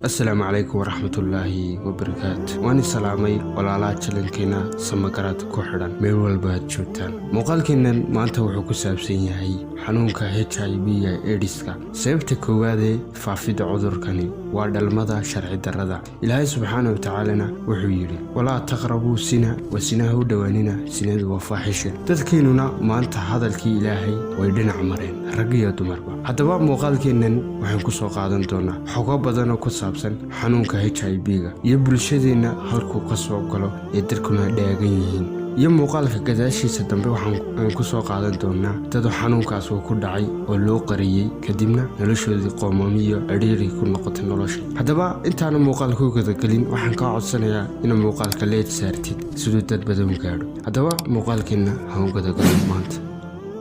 السلام عليكم ورحمة الله وبركاته. وأنا سلامي ولا تشلنكينا سمكرات كحران ميول بعد شوتان مقالكنا ما أنت وحكو سابسين هاي حنونك HIV إيديسكا سيبتك وهذا فافيد عذر كني وعد المضى شرع الدردع إلهي سبحانه وتعالى وحيري ولا تقربوا سنة وسنه دواننا سنة وفاحشة تذكيننا ما أنت هذا الكي إلهي ويدنا عمرين رقية مربع حتى باب مقالكنا وحنكو سوقادن دونا حقا بدنا كساب xanuunka HIV-ga iyo bulshadeena halku ka soo galo ee dadkuna dhaagan yihiin iyo muuqaalka gadaashiisa dambe waxaan ku soo qaadan doonaa dad xanuunkaas uu ku dhacay oo loo qariyay kadibna noloshoodii qoomamiyo adheeri ku noqotay nolosha haddaba intaan muuqaalka u gadagalin waxaan ka codsanayaa in muuqaalka leed saartid sidoo dad badan gaadho haddaba muuqaalkeena ha u gadagalin maanta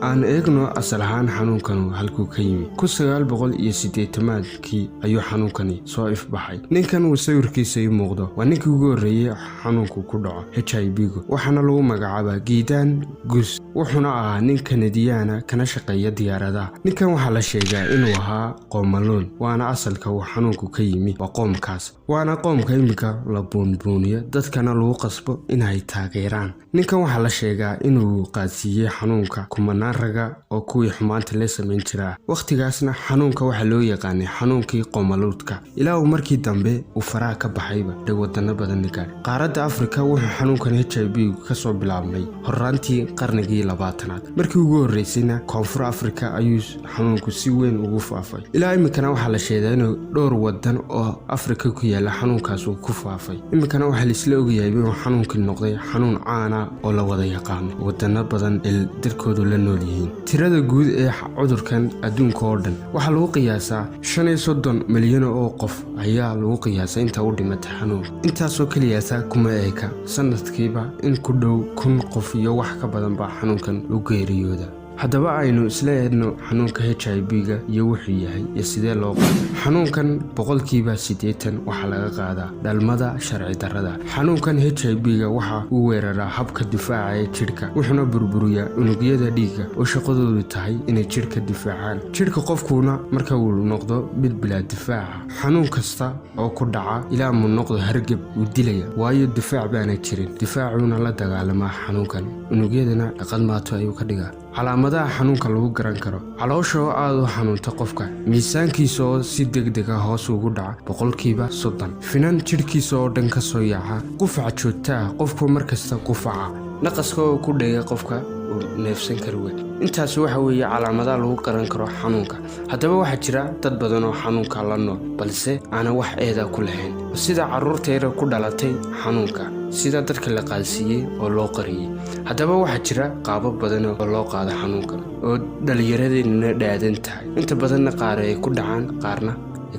aan eegno asal ahaan xanuunkanu halkuu ka yimi 1980kii ayuu xanuunkani soo ifbaxay ninkan uu sawirkiisa ii muuqdo waa ninkii ugu horreeyay xanuunku ku dhaco HIV-gu waxaana lagu magacaabaa Gideon Gus wuxuuna ahaa nin Kanadiyaana kana shaqeeya diyaaradaha ninkan waxaa la sheegaa inuu ahaa qoomaloon waana asalka uu xanuunku ka yimi waa qoomkaas waana qoomka imika la buunbuuniyo dadkana lagu qasbo inay taageeraan ninkan waxaa la sheegaa inuu qaadsiiyay xanuunka kumanaan raga oo kuwii xumaanta la sameyn jiraa waqtigaasna xanuunka waxa loo yaqaanay xanuunkii qoomaloodka ilaa uu markii dambe uu faraha ka baxayba wadano badan gaar qaaradda Afrika wuxuu xanuunkan HIV ka soo bilaabmay horaantii qarnigii 20aad markii ugu horeysayna Koonfur Afrika ayuu xanuunku si weyn ugu faafay ilaa imikana waxa la sheegaa inuu dhowr wadan oo Afrika ku yaala xanuunkaas uu ku faafay imikana waxa la isla ogyahay inuu xanuunku noqday xanuun caan ah oo la wada yaqaan wadano badan dalkoodu la nool tirada guud ee cudurkan adduunka oo dhan waxa lagu qiyaasaa 35 milyan oo qof ayaa lagu qiyaasaa inta u dhimatay xanuun intaasoo kaliya kuma eeka sanadkiiba in ku dhow 1000 qof iyo wax ka badan baa xanuunkan u geeriyooda haddaba aynu isla eedno xanuunka HIV-ga iyo wuxuu yahay iyo sidee loo qaado xanuunkan 80% waxa laga qaadaa dhalmada sharci darrada xanuunkan HIV-ga waxa uu weeraraa habka difaaca ee jirka wuxuuna burburiyaa unugyada dhiigga oo shaqadoodu tahay inay jirka difaacaan jirka qofkuna marka uu noqdo mid bilaa difaaca xanuun kasta oo ku dhaca ilaa uu noqdo hargab uu dilaya waayo difaac baana jirin difaacuna la dagaalama xanuunkan unugyadana dhaqanmaato ayuu ka dhigaa calaamadaha xanuunka lagu garan karo caloosha oo aad u xanuunta qofka miisaankiisa oo si degdeg ah hoos ugu dhaca 30% finan jirkiisa oo dhan ka soo yaaca qufac joogta ah qofku markasta qufaca naqaska oo ku dhagay qofka uu neefsan karo intaas waxa weeye calaamadaha lagu garan karo xanuunka haddaba waxa jira dad badan oo xanuunka la nool balse aan wax eeda ku lahayn sida caruurta yar ku dhalatay xanuunka sida dadka la qaadsiiyay oo loo qariyay haddaba waxa jira qaabab badan oo loo qaado xanuunka oo dhalinyaradeena dhaadan tahay inta badan qaar ay ku dhacaan qaarna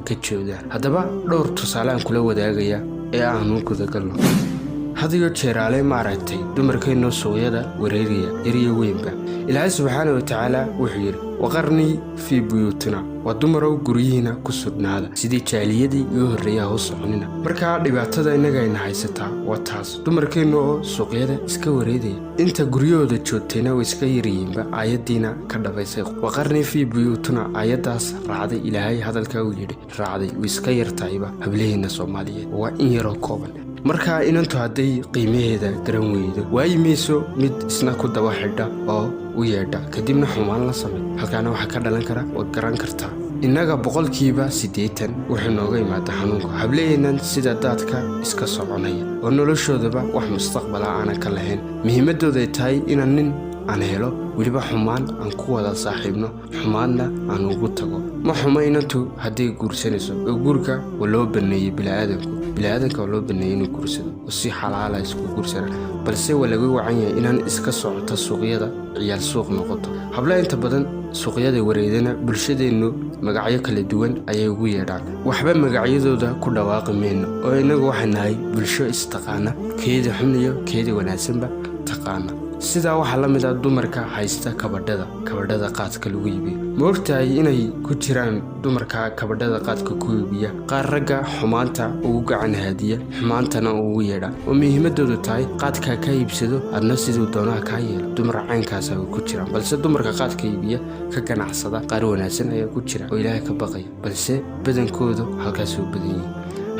ka joodaan haddaba dhowr tusaale aan kula wadaagaya ee aanu gudagalno hadiyo jeeraale maaragtay dumarkeena suuqyada wareeriya yariyo weynba ilaahay subxaanahu wa ta'ala wuxuu yiri waqarni fi buyutina wa dumarow guriyina ku sudnaada sidii jaaliyadii iyo horeeyaha u soconina marka dhibaatada inaga ay haysataa waa taas dumarkeena oo suuqyada iska wareedaya inta guryahooda joogtayna way iska yariyiinba aayadiina ka dhafaysay waqarni fi buyutina aayadaas raacday ilaahay hadalka uu yiri raacday way iska yartayba hableena Soomaaliyeed waa in yar oo kooban marka inantu haday qiimaheeda garan weydo waayimayso mid isna ku daba xidha oo u yeedha kadibna xumaan la sameeyo halkaana waxa ka dhalan kara oo garan kartaa inaga 80% wuxuu nooga yimaada xanuunka hableenan sida dadka iska soconaya oo noloshoodaba wax mustaqbal aan ka lahayn muhiimadooda ay tahay inaan nin aan helo waliba xumaan aan ku wada saaxiibno xumaadna aan ugu tago ma xumaynantu haday guursanayso oo guurka loo baneeyay bilaadanka loo baneeyay inuu guursado oo si xalaal ah isku guursana balse walagu wacan yahay inaan iska socoto suuqyada ciyaal suuq noqoto habla inta badan suuqyada wareedana bulshadeenu magacyo kala duwan ayay ugu yeedhaan waxba magacyadooda ku dhawaaqmayno oo inagu waxaan nahay bulsho istaqaana keeda xun iyo keeda wanaagsanba taqaana sida waxa la mid ah dumarka haysta kabadhada qaadka lagu iibiyo moogtahay inay ku jiraan dumarka kabadhada qaadka ku iibiya qaar ragga xumaanta ugu gacan haadiya xumaantana ugu yeedha oo muhiimadoodu tahay qaadka ka iibsado adna sidoo doonaa ka yeelo dumar caynkaas ay ku jiraan balse dumarka qaadka iibiya ka ganacsada qaar wanaagsan ayaa ku jira oo Ilaahay ka baqay balse badankoodu halkaas u badan yihiin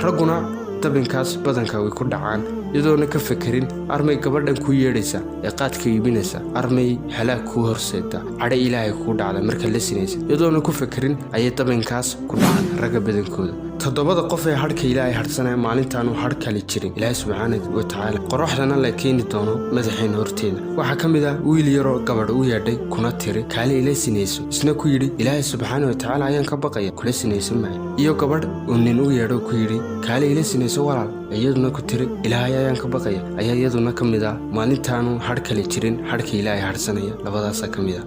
ragguna dabinkaas badanka way ku dhacaan iyadoona ka fekerin armay gabadhan ku yeedhaysa ee qaadka iibinaysa armay halaag ku horseeda cadho ilaahay ku dhacda marka la sinaysa iyadoona ku fekerin ayay dabinkaas ku dhacaan ragga badankooda toddobada qof ee hadhka ilaahay hadhsanaya maalintaanu hadh kale jirin ilaahay subxaanahu wa tacaala qoraxdana la keeni doono madaxeena horteeda waxaa ka mid ah wiil yaroo gabadh u yeedhay kuna tiri kaale ila sinayso isna ku yidhi ilaahay subxaanahu wa tacaala ayaan ka baqaya kula sinaysan maayo iyo gabadh uu nin u yeedho ku yidhi kaale ila sinayso walaal iyaduna ku tiri ilaahay ayaan ka baqaya ayaa iyaduna ka mid ah maalintaanu hadh kale jirin hadhka ilaahay hadhsanaya labadaasa ka mid ah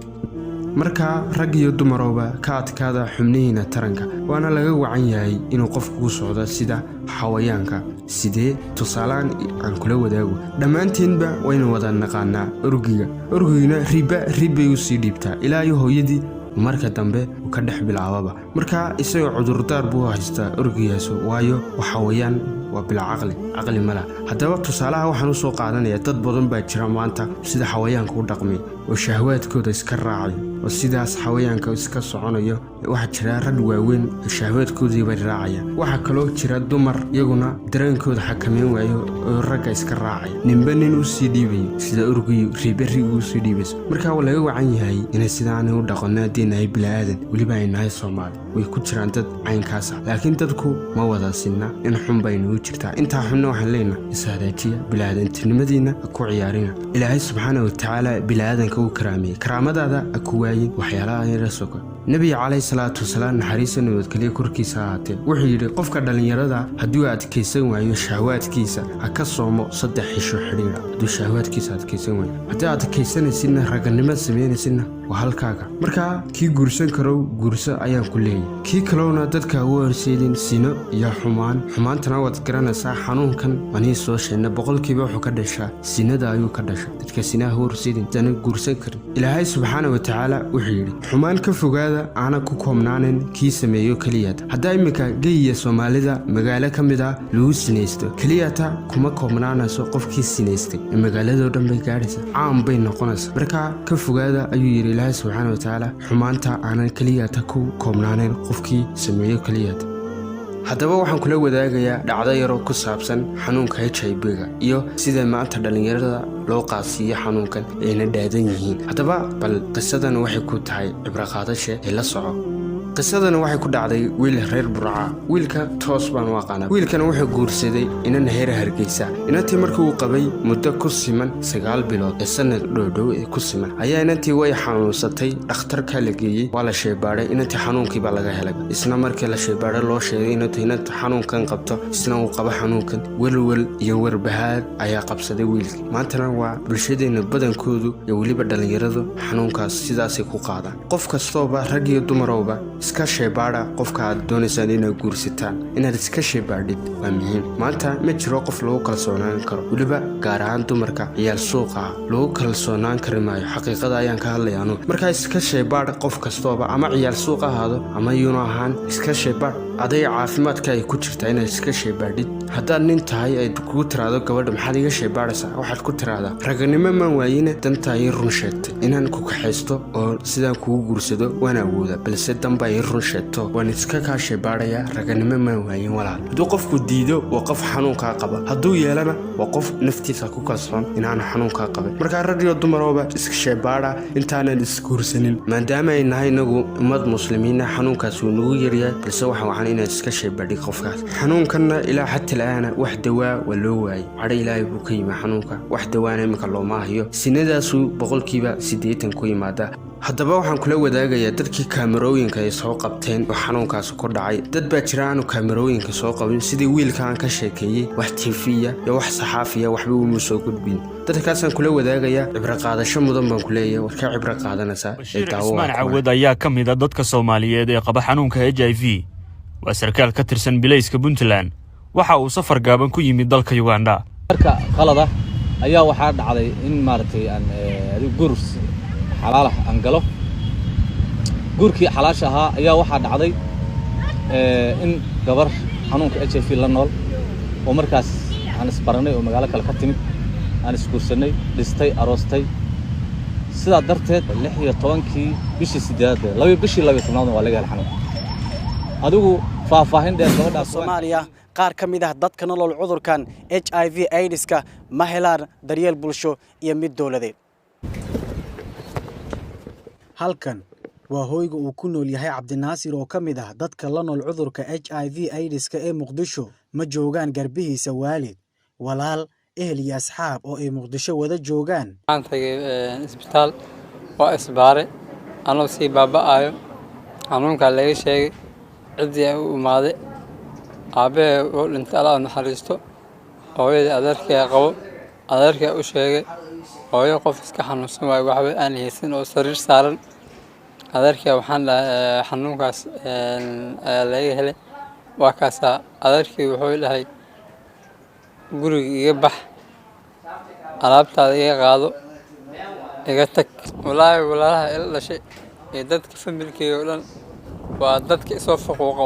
markaa rag iyo dumarooba ka adkaada xubnihiina taranka waana laga wacan yahay inuu qofku ku socdo sida xawayaanka sidee tusaaleaan aan kula wadaago dhammaanteenba waynu wada naqaanaa orgigina ribbay u sii dhiibtaa ilaa iyo hooyadii marka dambe uu ka dhex bilaababa markaa isagoo cudurdaar buu haystaa orgigaasu waayo waxa weeyaan waa bila caqli mala haddaba tusaalaha waxaan u soo qaadanayaa dad badan baa jira maanta sida xawayaanka u dhaqmay oo shahwaadkooda iska raacay oo sidaas xawayaanka iska soconayo waxaa jira rag waaweyn oo shahwaadkoodii bay raacayaan waxaa kaloo jira dumar iyaguna dareenkooda xakameyn waayo oo ragga iska raacay ninba nin u sii dhiibayo sida orgiyo riiberigu u sii dhiibayso markaa waa laga wacan yahay inay sidaanay u dhaqanno haddii nahay bila'aadan weliba ay nahay soomaali way ku jiraan dad caynkaasa laakiin dadku ma wada sinna in xun baynu u jirtaa intaa xunna waxaan leenahay ishadaajiya bila'aadantinimadiina ha ku ciyaarina ilaahay subxaana wa tacaala bila'aadanka u karaamiyey karaamadaada ha ku waayin waxyaalaha yara soka nebiga calayhi salaatu wasalaam naxariista nabadgelyo korkiisa ahaatee wuxuu yidhi qofka dhallinyarada hadduu adkaysan waayo shahwaadkiisa ha ka soomo 3 xisho xidhiidha hadduu shahwaadkiisa adkaysan waayo haddii adkaysanaysidna raganimad samaynaysidna waa halkaaga markaa kii guursan karow guurso ayaan ku leeyahay kii kalowna dadka ugu horseedin sino iyo xumaantana waad garanaysaa xanuunkan anii soo sheegna boqolkiiba wuxuu ka dhashaa sinada ayuu ka dhasha dadka sinaha horseedin dana guursan karin ilaahay subxaana wa tacaala wuxuu yidhi xumaan ka fogaada aana ku koobnaanin kii sameeyo keliyaata haddaa iminka geyiya soomaalida magaalo ka mid ah lagu sinaysto keliyata kuma koobnaanayso qofkii sinaystay ee magaaladoo dhan bay gaadhaysa caan bay noqonaysa markaa ka fogaada ayuu yidhi ilaahay subxaana wa tacaala xumaanta aanan keliyata ku koobnaanin qofkii sameeyo keliyata haddaba waxaan kula wadaagayaa dhacdo yaroo ku saabsan xanuunka HIV-ga iyo sida maanta dhallinyarada loo qaadsiiyo xanuunkan ayna dhaadan yihiin haddaba bal qisadan waxay ku tahay cibraqaadashe ee la soco qisadana waxay ku dhacday wiil reer burca wiilka toos baan u aqaanaa wiilkana wuxuu guursaday inan heer hargeysa inantii markii uu qabay muddo ku siman 9 bilood ee sanad dhow ku siman ayaa inantii way xanuunsatay dhakhtarka la geeyey waa la sheebaaday inantii xanuunkii baa laga helay isna markii la sheebaaday loo sheegay inantii xanuunkan qabto isna uu qabo xanuunkan welwel iyo warbahaad ayaa qabsaday wiilkii maantana waa bulshadeena badankoodu iyo weliba dhallinyaradu xanuunkaas sidaasay ku qaadaan qof kastooba rag iyo dumarowba iska sheebaadha qofka aad doonaysaan inaad guursataan inaad iska sheebaadhid waa muhiim maanta ma jiro qof lagu kalsoonaan karo weliba gaar ahaan dumarka ciyaal suuqa lagu kalsoonaan kari maayo xaqiiqada ayaan ka hadlaya anugu markaa iska sheebaadh qof kastooba ama ciyaal suuq ahaado ama yuuna ahaan iska sheebaadh aday caafimaadka ay ku jirtaa inaad iska sheebaadhid haddaad nin tahay ay kugu tiraado gabadha maxaad iga sheebaadhaysaa waxaad ku tiraahdaa raganimo maan waayine dantaa ii run sheegtay inaan ku kaxaysto oo sidaan kugu guursado waan awooda balse danba ii run sheegto waan iska kaa sheebaadhayaa raganimo maan waayin walaal hadduu qofku diido waa qof xanuunkaa qaba hadduu yeelana waa qof naftiisa ku kalsoon inaanu xanuunkaa qabin markaa rag iyo dumarooba iska sheebaadha intaanan isguursanin maadaama ay nahay inagu ummad muslimiina xanuunkaas wuu nagu yaryahay balse waxaan inaad iska sheebaadhi qofkaas xanuunkanna ilaa xataa la'aana wax dawaa waa loo waayay cadho ilaahay buu ka yimi xanuunka wax dawaana iminka looma hayo sinadaasuu boqolkiiba 80 ku yimaada haddaba waxaan kula wadaagayaa dadkii kaamarooyinka ay soo qabteen oo xanuunkaasi ku dhacay dad baa jira aanu kaamarooyinka soo qabin sidii wiilkaan ka sheekeeyey wax tiifiya iyo wax saxaafiya waxba uma soo gudbin dadkaasaan kula wadaagayaa cibro qaadasho mudan baan ku leeyahay war ka cibro qaadanaysaa Ismaan Cawad ayaa ka mid ah dadka Soomaaliyeed ee qaba xanuunka HIV waa sarkaal ka tirsan bilayska Puntland waxa uu safar gaaban ku yimid dalka Uganda marka qalada ayaa waxa dhacday in maartay aan gurs xalaal aan galo gurkii xalaash ahaa ayaa waxa dhacday in gabar xanuunka HIV la nool oo markaas aan isbaranay oo magaalo kale ka timid aan iskuursanay dhistay aroostay sida darteed 16kii bishii 8 laba bishii 12 waa laga helay xanuun adigu faahfaahin dheer gabadha Soomaaliya qaar ka mid ah dadka nolol cudurkan HIV AIDS-ka ma helaan daryeel bulsho iyo mid dawladeed. halkan waa hoyga uu ku nool yahay Cabdinaasir oo ka mid ah dadka la nool cudurka HIV AIDS-ka ee Muqdisho. ma joogaan garbihiisa waalid, walaal, ehel iyo asxaab oo ay Muqdisho wada joogaan. waxaan tagay isbitaal waa isbaare anoo sii baaba'ayo xanuunka laga sheegay cidii u imaaday aabe oo dhintay Allah naxariisto hooyada adeerkay qabo adeerkay u sheegay hooyo qof iska xanuunsan waay waxba aan haysan oo sariir saaran adeerkay waxaan xanuunkaas laga helay waa kaas adeerkay wuxuu dhahay guriga iga bax alaabtaada iga qaado iga tag walaahi walaalaha ila dhashay ee dadka familkeyga oo dhan waa dadka soo faquuqa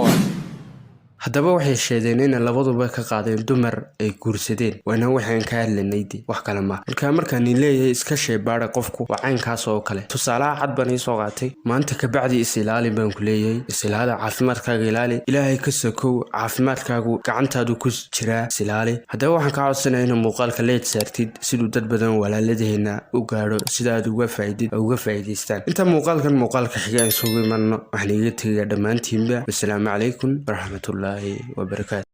haddaba waxay sheedeen in labaduba ka qaadeen dumar ay guursadeen waana waxaan ka hadlanaydii wax kale ma markaan leeyahay iska sheebaara qofku waa caynkaas oo kale tusaalaha cad baan soo qaatay maanta ka bacdi isilaali baan ku leeyahay isilaada caafimaadkaaga ilaali ilaahay ka sakow caafimaadkaagu gacantaadu ku jira isilaali haddaba waxaan ka codsanayaa in muuqaalka leed saartid sidoo dad badan walaaladeena u gaaro sida aad uga faa'iideystaan inta muuqaalka xiga aan soo imanno waxaan iga tagay dhamaantiinba assalaamu calaykum waraxmatullaahi وبركاته.